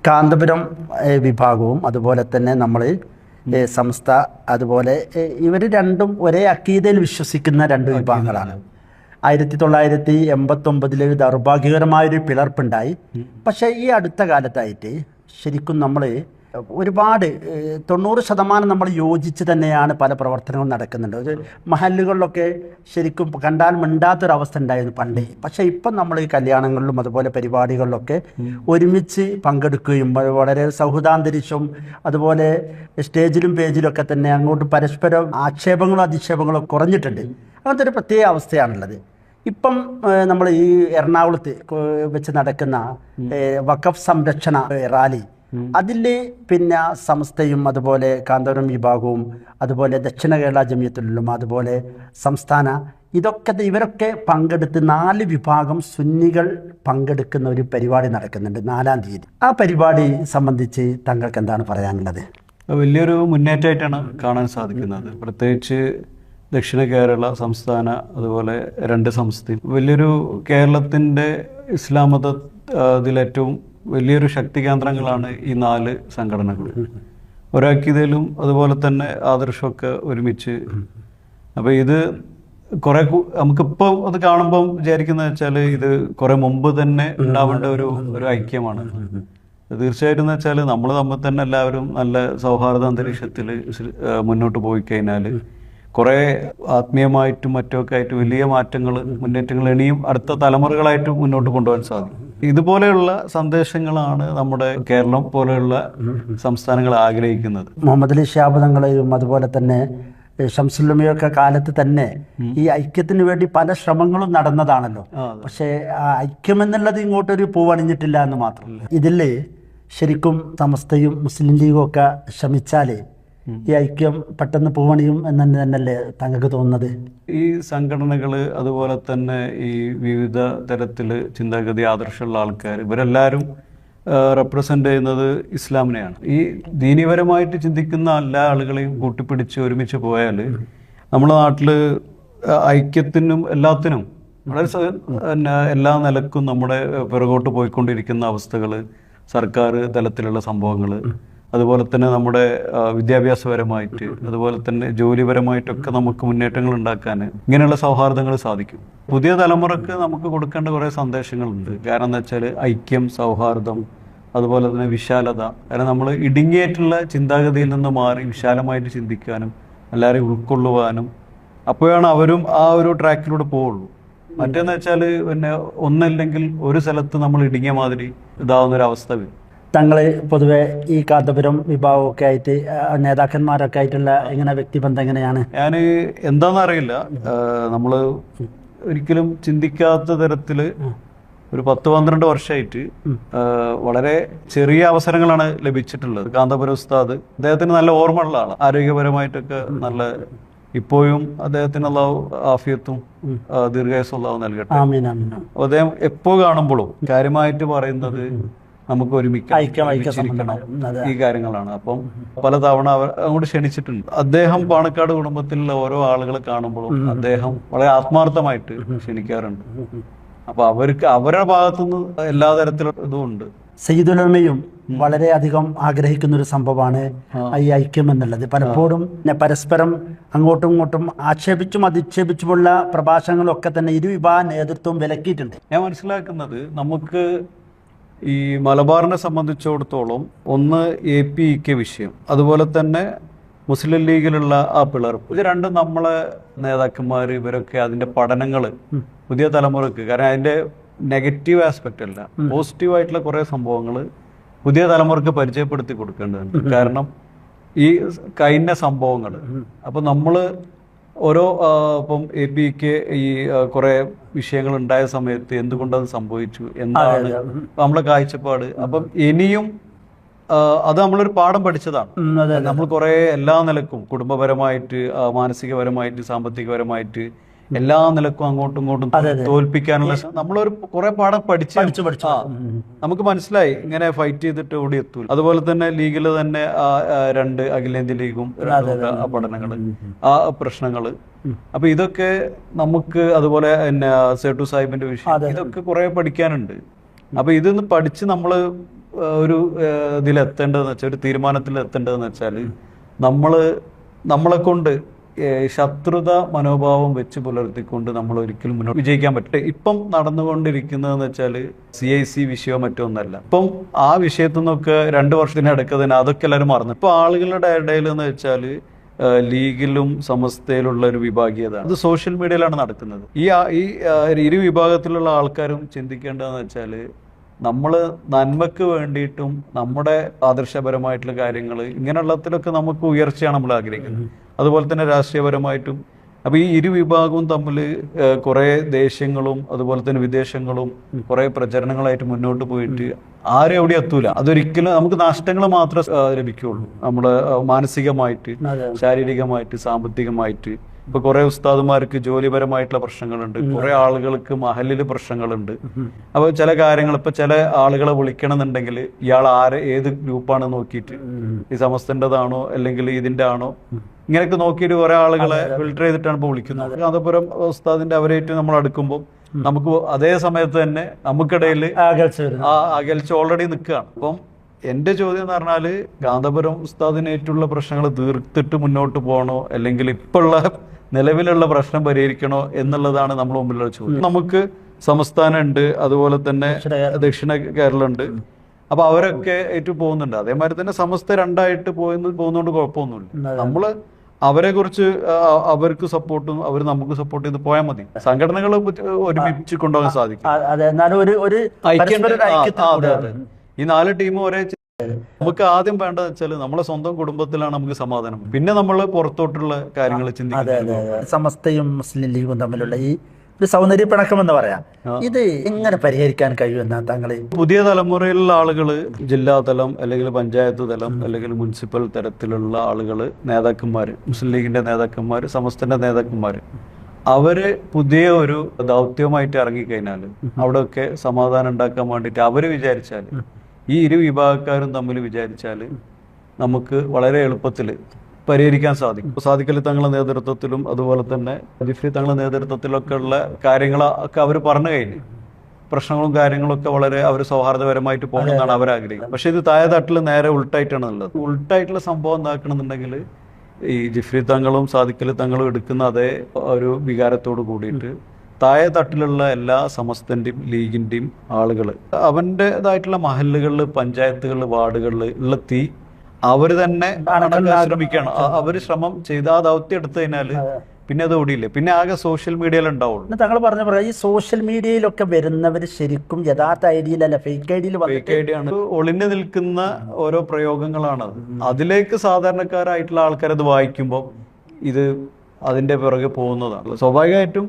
കാന്തപുരം വിഭാഗവും അതുപോലെ തന്നെ നമ്മൾ സംസ്ഥ, അതുപോലെ ഇവർ രണ്ടും ഒരേ അക്കീദയിൽ വിശ്വസിക്കുന്ന രണ്ട് വിഭാഗങ്ങളാണ്. 1989 ദൗർഭാഗ്യകരമായൊരു പിളർപ്പുണ്ടായി. പക്ഷേ ഈ അടുത്ത കാലത്തായിട്ട് ശരിക്കും നമ്മൾ ഒരുപാട് 90% നമ്മൾ യോജിച്ച് തന്നെയാണ് പല പ്രവർത്തനങ്ങളും നടക്കുന്നുണ്ട്. ഒരു മഹല്ലുകളിലൊക്കെ ശരിക്കും കണ്ടാൽ മിണ്ടാത്തൊരവസ്ഥ ഉണ്ടായിരുന്നു പണ്ട്. പക്ഷേ ഇപ്പം നമ്മൾ ഈ കല്യാണങ്ങളിലും അതുപോലെ പരിപാടികളിലൊക്കെ ഒരുമിച്ച് പങ്കെടുക്കുകയും വളരെ സൗഹൃദാന്തരീക്ഷവും അതുപോലെ സ്റ്റേജിലും പേജിലും ഒക്കെ തന്നെ അങ്ങോട്ട് പരസ്പരം ആക്ഷേപങ്ങളും അധിക്ഷേപങ്ങളും കുറഞ്ഞിട്ടുണ്ട്. അങ്ങനത്തെ ഒരു പ്രത്യേക അവസ്ഥയാണുള്ളത്. ഇപ്പം നമ്മൾ ഈ എറണാകുളത്ത് വെച്ച് നടക്കുന്ന വഖഫ് സംരക്ഷണ റാലി, അതിൽ പിന്നെ സംസ്ഥയും അതുപോലെ കാന്തപുരം വിഭാഗവും അതുപോലെ ദക്ഷിണ കേരള ജമിയത്തുലും അതുപോലെ സംസ്ഥാന ഇവരൊക്കെ പങ്കെടുത്ത് 4 വിഭാഗം സുന്നികൾ പങ്കെടുക്കുന്ന ഒരു പരിപാടി നടക്കുന്നുണ്ട് 4-ാം തീയതി. ആ പരിപാടി സംബന്ധിച്ച് താങ്കൾക്ക് എന്താണ് പറയാനുള്ളത്? വലിയൊരു മുന്നേറ്റമായിട്ടാണ് കാണാൻ സാധിക്കുന്നത്. പ്രത്യേകിച്ച് ദക്ഷിണ കേരള, സംസ്ഥാന, അതുപോലെ 2 സംസ്ഥയും വലിയൊരു കേരളത്തിൻ്റെ ഇസ്ലാം മത ഇതിലേറ്റവും വലിയൊരു ശക്തി കേന്ദ്രങ്ങളാണ് ഈ 4 സംഘടനകൾ. ഒരാക്കിയതിലും അതുപോലെ തന്നെ ആദർശമൊക്കെ ഒരുമിച്ച്. അപ്പോൾ ഇത് കുറെ നമുക്കിപ്പോൾ അത് കാണുമ്പം വിചാരിക്കുന്നത് വെച്ചാൽ ഇത് കുറെ മുമ്പ് തന്നെ ഉണ്ടാവേണ്ട ഒരു ഐക്യമാണ്. തീർച്ചയായിട്ടും എന്ന് വെച്ചാൽ നമ്മൾ തമ്മിൽ തന്നെ എല്ലാവരും നല്ല സൗഹാർദ്ദ അന്തരീക്ഷത്തിൽ മുന്നോട്ട് പോയി കഴിഞ്ഞാൽ കുറേ ആത്മീയമായിട്ടും മറ്റുമൊക്കെ ആയിട്ട് വലിയ മാറ്റങ്ങൾ, മുന്നേറ്റങ്ങൾ ഇനിയും അടുത്ത തലമുറകളായിട്ട് മുന്നോട്ട് കൊണ്ടുപോകാൻ സാധിക്കും. ഇതുപോലെയുള്ള സന്ദേശങ്ങളാണ് നമ്മുടെ കേരളം പോലെയുള്ള സംസ്ഥാനങ്ങൾ ആഗ്രഹിക്കുന്നത്. മുഹമ്മദ് അലി ശിഹാബ് തങ്ങളെയും അതുപോലെ തന്നെ ഷംസുലുലമയൊക്കെ കാലത്ത് തന്നെ ഈ ഐക്യത്തിന് വേണ്ടി പല ശ്രമങ്ങളും നടന്നതാണല്ലോ. പക്ഷേ ആ ഐക്യം എന്നുള്ളത് ഇങ്ങോട്ടൊരു പൂവണിഞ്ഞിട്ടില്ല എന്ന് മാത്രം. ഇതിൽ ശരിക്കും സമസ്തയും മുസ്ലിം ലീഗും ഒക്കെ ശ്രമിച്ചാൽ ഈ ഐക്യം പെട്ടെന്ന് പൂവണിയും എന്ന് തന്നെയല്ലേ താങ്കൾക്ക് തോന്നുന്നത്? ഈ സംഘടനകൾ അതുപോലെ തന്നെ ഈ വിവിധ തരത്തിൽ ചിന്താഗതി ആദർശമുള്ള ആൾക്കാർ ഇവരെല്ലാവരും റെപ്രസെൻ്റ് ചെയ്യുന്നത് ഇസ്ലാമിനെയാണ്. ഈ ദീനീപരമായിട്ട് ചിന്തിക്കുന്ന എല്ലാ ആളുകളെയും കൂട്ടിപ്പിടിച്ച് ഒരുമിച്ച് പോയാൽ നമ്മുടെ നാട്ടിൽ ഐക്യത്തിനും എല്ലാത്തിനും വളരെ എല്ലാ നിലക്കും നമ്മുടെ പിറകോട്ട് പോയിക്കൊണ്ടിരിക്കുന്ന അവസ്ഥകൾ, സർക്കാർ തലത്തിലുള്ള സംഭവങ്ങൾ, അതുപോലെ തന്നെ നമ്മുടെ വിദ്യാഭ്യാസപരമായിട്ട് അതുപോലെ തന്നെ ജോലിപരമായിട്ടൊക്കെ നമുക്ക് മുന്നേറ്റങ്ങൾ ഉണ്ടാക്കാൻ ഇങ്ങനെയുള്ള സൗഹാർദ്ദങ്ങൾ സാധിക്കും. പുതിയ തലമുറക്ക് നമുക്ക് കൊടുക്കേണ്ട കുറേ സന്ദേശങ്ങളുണ്ട്. കാരണം എന്താ വെച്ചാൽ ഐക്യം, സൗഹാർദ്ദം, അതുപോലെ തന്നെ വിശാലത. കാരണം നമ്മൾ ഇടുങ്ങിയായിട്ടുള്ള ചിന്താഗതിയിൽ നിന്ന് മാറി വിശാലമായിട്ട് ചിന്തിക്കാനും എല്ലാവരെയും ഉൾക്കൊള്ളുവാനും അപ്പോഴാണ് അവരും ആ ഒരു ട്രാക്കിലൂടെ പോവുള്ളൂ. മറ്റേന്ന് വെച്ചാൽ പിന്നെ ഒന്നല്ലെങ്കിൽ ഒരു സ്ഥലത്ത് നമ്മൾ ഇടുങ്ങിയ മാതിരി ഇതാവുന്നൊരവസ്ഥ വരും. തങ്ങൾ പൊതുവെ ഈ കാന്തപുരം വിഭാഗമൊക്കെ ആയിട്ട് നേതാക്കന്മാരൊക്കെ ആയിട്ടുള്ള എങ്ങനെ വ്യക്തിബന്ധം എങ്ങനെയാണ്? ഞാൻ എന്താണെന്നറിയില്ല, നമ്മൾ ഒരിക്കലും ചിന്തിക്കാത്ത തരത്തിൽ ഒരു 10-12 വർഷമായിട്ട് വളരെ ചെറിയ അവസരങ്ങളാണ് ലഭിച്ചിട്ടുള്ളത്. കാന്തപുരം ഉസ്താദ് അദ്ദേഹത്തിന് നല്ല ഓർമ്മയുള്ള ആളാണ്. ആരോഗ്യപരമായിട്ടൊക്കെ നല്ല, ഇപ്പോഴും അദ്ദേഹത്തിന് അല്ലാഹു ആഫിയത്തും ദീർഘായുസ്സും അല്ലാഹു നൽകട്ടെ. അദ്ദേഹം എപ്പോ കാണുമ്പോഴും കാര്യമായിട്ട് പറയുന്നത് നമുക്ക് ഒരുമിച്ചിരിക്കണം ഈ കാര്യങ്ങളാണ്. അപ്പം പലതവണ അങ്ങോട്ട് ക്ഷണിച്ചിട്ടുണ്ട്. അദ്ദേഹം പാണക്കാട് കുടുംബത്തിലുള്ള ഓരോ ആളുകളെ കാണുമ്പോഴും അദ്ദേഹം വളരെ ആത്മാർത്ഥമായിട്ട് ക്ഷണിക്കാറുണ്ട്. അപ്പൊ അവരുടെ ഭാഗത്തുനിന്ന് എല്ലാ തരത്തിലും ഇതുമുണ്ട്. സയ്യിദുലമയും വളരെയധികം ആഗ്രഹിക്കുന്ന ഒരു സംഭവമാണ് ഈ ഐക്യം എന്നുള്ളത്. പലപ്പോഴും പരസ്പരം അങ്ങോട്ടും ഇങ്ങോട്ടും ആക്ഷേപിച്ചും അധിക്ഷേപിച്ചുമുള്ള പ്രഭാഷണങ്ങളൊക്കെ തന്നെ ഇരുവിഭാഗ നേതൃത്വം വിലക്കിയിട്ടുണ്ട്. ഞാൻ മനസ്സിലാക്കുന്നത് നമുക്ക് ഈ മലബാറിനെ സംബന്ധിച്ചിടത്തോളം ഒന്ന് APEK വിഷയം, അതുപോലെ തന്നെ മുസ്ലിം ലീഗിലുള്ള ആ പിളർപ്പ്, ഇത് രണ്ടും നമ്മളെ നേതാക്കന്മാർ ഇവരൊക്കെ അതിൻ്റെ പഠനങ്ങൾ പുതിയ തലമുറക്ക്, കാരണം അതിൻ്റെ നെഗറ്റീവ് ആസ്പെക്റ്റ് അല്ല, പോസിറ്റീവായിട്ടുള്ള കുറേ സംഭവങ്ങൾ പുതിയ തലമുറക്ക് പരിചയപ്പെടുത്തി കൊടുക്കേണ്ടതുണ്ട്. കാരണം ഈ കഴിഞ്ഞ സംഭവങ്ങൾ അപ്പം നമ്മൾ ഓരോ ഇപ്പം APEK ഈ കുറേ വിഷയങ്ങൾ ഉണ്ടായ സമയത്ത് എന്തുകൊണ്ടത് സംഭവിച്ചു, എന്താണ് നമ്മളെ കാഴ്ചപ്പാട്. അപ്പം ഇനിയും അത് നമ്മളൊരു പാഠം പഠിച്ചതാണ്. നമ്മൾ കുറേ എല്ലാ നിലക്കും കുടുംബപരമായിട്ട്, മാനസികപരമായിട്ട്, സാമ്പത്തികപരമായിട്ട് എല്ലാ നിലക്കും അങ്ങോട്ടും ഇങ്ങോട്ടും തോൽപ്പിക്കാനുള്ള നമ്മളൊരു കുറെ പാഠം പഠിച്ചു നമുക്ക് മനസ്സിലായി ഇങ്ങനെ ഫൈറ്റ് ചെയ്തിട്ട് ഓടി എത്തൂല. അതുപോലെ തന്നെ ലീഗിൽ തന്നെ 2 അഖിലേന്ത്യാ ലീഗും പഠനങ്ങൾ, ആ പ്രശ്നങ്ങള്, അപ്പൊ ഇതൊക്കെ നമുക്ക്, അതുപോലെ പിന്നെ സേട്ടു സാഹിബിന്റെ വിഷയം, ഇതൊക്കെ കുറെ പഠിക്കാനുണ്ട്. അപ്പൊ ഇതൊന്ന് പഠിച്ച് നമ്മള് ഒരു ഇതിലെത്തേണ്ടതെന്ന് വെച്ചാൽ, ഒരു തീരുമാനത്തിൽ എത്തേണ്ടതെന്ന് വെച്ചാൽ, നമ്മളെ കൊണ്ട് ശത്രുത മനോഭാവം വെച്ച് പുലർത്തിക്കൊണ്ട് നമ്മൾ ഒരിക്കലും മുന്നോട്ട് വിജയിക്കാൻ പറ്റില്ല. ഇപ്പം നടന്നുകൊണ്ടിരിക്കുന്നതെന്ന് വെച്ചാൽ CIC വിഷയമോ മറ്റൊന്നല്ല. ഇപ്പം ആ വിഷയത്തിൽ നിന്നൊക്കെ 2 വർഷത്തിനടുക്ക് തന്നെ അതൊക്കെ എല്ലാവരും മറന്നു. ഇപ്പൊ ആളുകളുടെ ഇടയിൽ എന്ന് വെച്ചാൽ ലീഗിലും സമസ്തയിലുള്ള ഒരു വിഭാഗീയത, അത് സോഷ്യൽ മീഡിയയിലാണ് നടക്കുന്നത്. ഈ ഇരു വിഭാഗത്തിലുള്ള ആൾക്കാരും ചിന്തിക്കേണ്ടതെന്ന് വെച്ചാൽ, നമ്മൾ നന്മക്ക് വേണ്ടിയിട്ടും നമ്മുടെ ആദർശപരമായിട്ടുള്ള കാര്യങ്ങൾ ഇങ്ങനെയുള്ളതിലൊക്കെ നമുക്ക് ഉയർച്ചയാണ് നമ്മൾ ആഗ്രഹിക്കുന്നത്. അതുപോലെ തന്നെ രാഷ്ട്രീയപരമായിട്ടും. അപ്പോൾ ഈ ഇരു വിഭാഗവും തമ്മിൽ കുറേ ദേശങ്ങളും അതുപോലെ തന്നെ വിദേശങ്ങളും കുറേ പ്രചരണങ്ങളായിട്ട് മുന്നോട്ട് പോയിട്ട് ആരും എവിടെ എത്തൂല. അതൊരിക്കലും നമുക്ക് നഷ്ടങ്ങൾ മാത്രമേ ലഭിക്കുകയുള്ളൂ. നമ്മുടെ മാനസികമായിട്ട്, ശാരീരികമായിട്ട്, സാമ്പത്തികമായിട്ട്. ഇപ്പൊ കുറെ ഉസ്താദുമാർക്ക് ജോലിപരമായിട്ടുള്ള പ്രശ്നങ്ങളുണ്ട്, കുറെ ആളുകൾക്ക് മഹലില് പ്രശ്നങ്ങളുണ്ട്. അപ്പൊ ചില കാര്യങ്ങൾ, ഇപ്പൊ ചില ആളുകളെ വിളിക്കണം എന്നുണ്ടെങ്കിൽ ഇയാൾ ഏത് ഗ്രൂപ്പാണ് നോക്കിയിട്ട്, ഈ സമസ്തൻ്റെതാണോ അല്ലെങ്കിൽ ഇതിന്റെ ആണോ, ഇങ്ങനെയൊക്കെ നോക്കിയിട്ട് കുറെ ആളുകളെ ഫിൽട്ടർ ചെയ്തിട്ടാണ് ഇപ്പൊ വിളിക്കുന്നത്. കാന്തപുരം ഉസ്താദിന്റെ അവരായിട്ട് നമ്മൾ അടുക്കുമ്പോൾ നമുക്ക് അതേ സമയത്ത് തന്നെ നമുക്കിടയിൽ ആ അകൽച്ച ഓൾറെഡി നിൽക്കുകയാണ്. അപ്പം എന്റെ ചോദ്യം എന്ന് പറഞ്ഞാല്, കാന്തപുരം ഉസ്താദിനേറ്റുള്ള പ്രശ്നങ്ങൾ തീർത്തിട്ട് മുന്നോട്ട് പോകണോ, അല്ലെങ്കിൽ ഇപ്പോഴുള്ള നിലവിലുള്ള പ്രശ്നം പരിഹരിക്കണോ എന്നുള്ളതാണ് നമ്മൾ മുമ്പിലുള്ള ചോദ്യം. നമുക്ക് സംസ്ഥാനം ഉണ്ട്, അതുപോലെ തന്നെ ദക്ഷിണ കേരളം ഉണ്ട്. അപ്പൊ അവരൊക്കെ ഏറ്റു പോകുന്നുണ്ട്. അതേമാതിരി തന്നെ സമസ്ത രണ്ടായിട്ട് പോകുന്നതുകൊണ്ട് കുഴപ്പമൊന്നുമില്ല. നമ്മള് അവരെ കുറിച്ച് അവർക്ക് സപ്പോർട്ടും അവർ നമുക്ക് സപ്പോർട്ട് ചെയ്ത് പോയാൽ മതി. സംഘടനകൾ ഒരുമിച്ച് കൊണ്ടുപോകാൻ സാധിക്കും. ഈ 4 ടീമും ഒരേ. നമുക്ക് ആദ്യം വേണ്ടത് വെച്ചാൽ നമ്മളെ സ്വന്തം കുടുംബത്തിലാണ് നമുക്ക് സമാധാനം. പിന്നെ നമ്മൾ പുറത്തോട്ടുള്ള കാര്യങ്ങൾ ചിന്തിക്കുന്നത്. സമസ്തയും മുസ്ലിം ലീഗും തമ്മിലുള്ള ഈ ഒരു സൗന്ദര്യ പിണക്കം എന്ന് പറയാം, ഇത് എങ്ങനെ പരിഹരിക്കാൻ കഴിയുമെന്നാ താങ്കൾ? പുതിയ തലമുറയിലുള്ള ആളുകൾ, ജില്ലാ തലം അല്ലെങ്കിൽ പഞ്ചായത്ത് തലം അല്ലെങ്കിൽ മുനിസിപ്പൽ തലത്തിലുള്ള ആളുകൾ, നേതാക്കന്മാർ, മുസ്ലിം ലീഗിന്റെ നേതാക്കന്മാർ, സമസ്തന്റെ നേതാക്കന്മാർ, അവര് പുതിയ ഒരു ദൗത്യമായിട്ട് ഇറങ്ങിക്കഴിഞ്ഞാൽ അവിടെയൊക്കെ സമാധാനം ഉണ്ടാക്കാൻ വേണ്ടിയിട്ട് അവര് വിചാരിച്ചാൽ, ഈ ഇരു വിഭാഗക്കാരും തമ്മിൽ വിചാരിച്ചാൽ നമുക്ക് വളരെ എളുപ്പത്തിൽ പരിഹരിക്കാൻ സാധിക്കും. സാദിഖലി തങ്ങളുടെ നേതൃത്വത്തിലും അതുപോലെ തന്നെ ജിഫ്രി തങ്ങളുടെ നേതൃത്വത്തിലൊക്കെ ഉള്ള കാര്യങ്ങളൊക്കെ അവർ പറഞ്ഞു കഴിഞ്ഞു. പ്രശ്നങ്ങളും കാര്യങ്ങളൊക്കെ വളരെ അവർ സൗഹാർദ്ദപരമായിട്ട് പോകണമെന്നാണ് അവർ ആഗ്രഹിക്കുന്നത്. പക്ഷെ ഇത് താഴെ തട്ടിൽ നേരെ ഉൾട്ടായിട്ടാണ് ഉള്ളത്. ഉൾട്ടായിട്ടുള്ള സംഭവം എന്താക്കണമെന്നുണ്ടെങ്കിൽ, ഈ ജിഫ്രി തങ്ങളും സാദിഖലി തങ്ങളും എടുക്കുന്ന അതേ ഒരു വികാരത്തോട് കൂടിയിട്ട് താഴെ തട്ടിലുള്ള എല്ലാ സമസ്തന്റെയും ലീഗിന്റെയും ആളുകൾ അവൻ്റെതായിട്ടുള്ള മഹല്ലുകളിൽ, പഞ്ചായത്തുകളിൽ, വാർഡുകളിൽ ഉള്ള തീ അവര് തന്നെ ശ്രമിക്കണം. അവര് ശ്രമം ചെയ്ത് ആ ദൗത്യം എടുത്തു കഴിഞ്ഞാല് പിന്നെ അത് ഓടിയില്ല. പിന്നെ ആകെ സോഷ്യൽ മീഡിയയിൽ ഉണ്ടാവുള്ളൂ. താങ്കൾ പറഞ്ഞ ഈ സോഷ്യൽ മീഡിയയിലൊക്കെ വരുന്നവർ ശരിക്കും യഥാർത്ഥ ഐഡിയയിലല്ല, ഫേക്ക് ഐഡിയ ആണ്. ഒളിഞ്ഞു നിൽക്കുന്ന ഓരോ പ്രയോഗങ്ങളാണത്. അതിലേക്ക് സാധാരണക്കാരായിട്ടുള്ള ആൾക്കാരത് വായിക്കുമ്പോൾ ഇത് അതിന്റെ പിറകെ പോകുന്നതാണ്. സ്വാഭാവികമായിട്ടും